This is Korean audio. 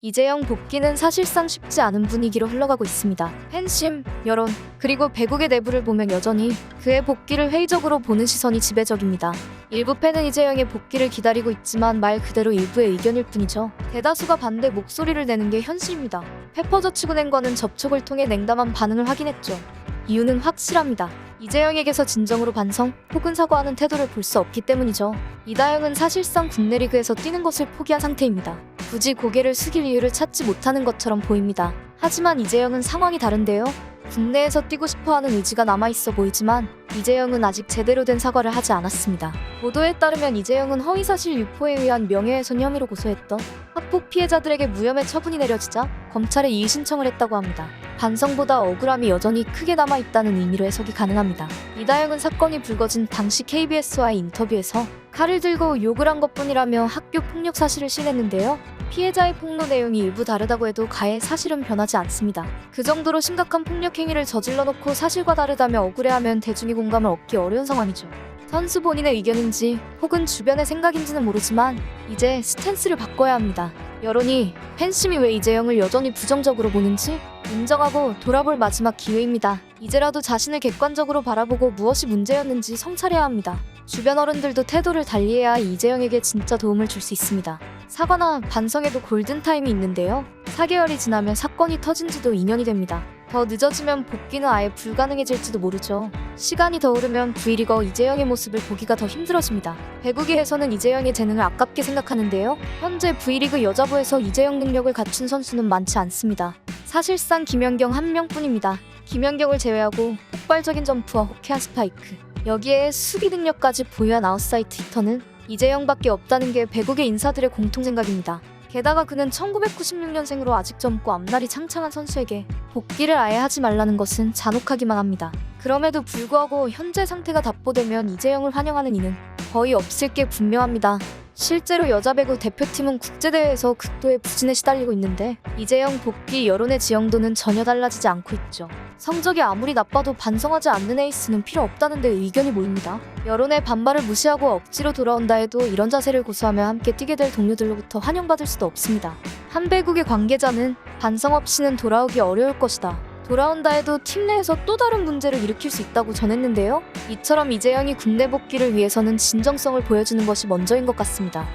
이재영 복귀는 사실상 쉽지 않은 분위기로 흘러가고 있습니다. 팬심, 여론, 그리고 배국의 내부를 보면 여전히 그의 복귀를 회의적으로 보는 시선이 지배적입니다. 일부 팬은 이재영의 복귀를 기다리고 있지만 말 그대로 일부의 의견일 뿐이죠. 대다수가 반대 목소리를 내는 게 현실입니다. 페퍼저축은행과는 접촉을 통해 냉담한 반응을 확인했죠. 이유는 확실합니다. 이재영에게서 진정으로 반성 혹은 사과하는 태도를 볼 수 없기 때문이죠. 이다영은 사실상 국내 리그에서 뛰는 것을 포기한 상태입니다. 굳이 고개를 숙일 이유를 찾지 못하는 것처럼 보입니다. 하지만 이재영은 상황이 다른데요. 국내에서 뛰고 싶어하는 의지가 남아있어 보이지만 이재영은 아직 제대로 된 사과를 하지 않았습니다. 보도에 따르면 이재영은 허위사실 유포에 의한 명예훼손 혐의로 고소했던 학폭 피해자들에게 무혐의 처분이 내려지자 검찰에 이의 신청을 했다고 합니다. 반성보다 억울함이 여전히 크게 남아있다는 의미로 해석이 가능합니다. 이다영은 사건이 불거진 당시 KBS와의 인터뷰에서 칼을 들고 욕을 한 것뿐이라며 학교 폭력 사실을 시인했는데요. 피해자의 폭로 내용이 일부 다르다고 해도 가해 사실은 변하지 않습니다. 그 정도로 심각한 폭력 행위를 저질러 놓고 사실과 다르다며 억울해하면 대중의 공감을 얻기 어려운 상황이죠. 선수 본인의 의견인지 혹은 주변의 생각인지는 모르지만 이제 스탠스를 바꿔야 합니다. 여론이 팬심이 왜 이재영을 여전히 부정적으로 보는지 인정하고 돌아볼 마지막 기회입니다. 이제라도 자신을 객관적으로 바라보고 무엇이 문제였는지 성찰해야 합니다. 주변 어른들도 태도를 달리해야 이재영에게 진짜 도움을 줄 수 있습니다. 사과나 반성에도 골든타임이 있는데요. 4개월이 지나면 사건이 터진 지도 2년이 됩니다. 더 늦어지면 복귀는 아예 불가능해질지도 모르죠. 시간이 더 흐르면 V리거 이재영의 모습을 보기가 더 힘들어집니다. 배구계에서는 이재영의 재능을 아깝게 생각하는데요. 현재 V리그 여자부에서 이재영 능력을 갖춘 선수는 많지 않습니다. 사실상 김연경 한 명뿐입니다. 김연경을 제외하고 폭발적인 점프와 호쾌한 스파이크, 여기에 수비 능력까지 보유한 아웃사이드 히터는 이재영밖에 없다는 게 배구계 인사들의 공통생각입니다. 게다가 그는 1996년생으로 아직 젊고 앞날이 창창한 선수에게 복귀를 아예 하지 말라는 것은 잔혹하기만 합니다. 그럼에도 불구하고 현재 상태가 답보되면 이재영을 환영하는 이는 거의 없을 게 분명합니다. 실제로 여자 배구 대표팀은 국제대회에서 극도의 부진에 시달리고 있는데 이재영 복귀 여론의 지형도는 전혀 달라지지 않고 있죠. 성적이 아무리 나빠도 반성하지 않는 에이스는 필요 없다는 데 의견이 모입니다. 여론의 반발을 무시하고 억지로 돌아온다 해도 이런 자세를 고수하며 함께 뛰게 될 동료들로부터 환영받을 수도 없습니다. 한 배국의 관계자는 반성 없이는 돌아오기 어려울 것이다. 돌아온다 해도 팀 내에서 또 다른 문제를 일으킬 수 있다고 전했는데요. 이처럼 이재영이 국내 복귀를 위해서는 진정성을 보여주는 것이 먼저인 것 같습니다.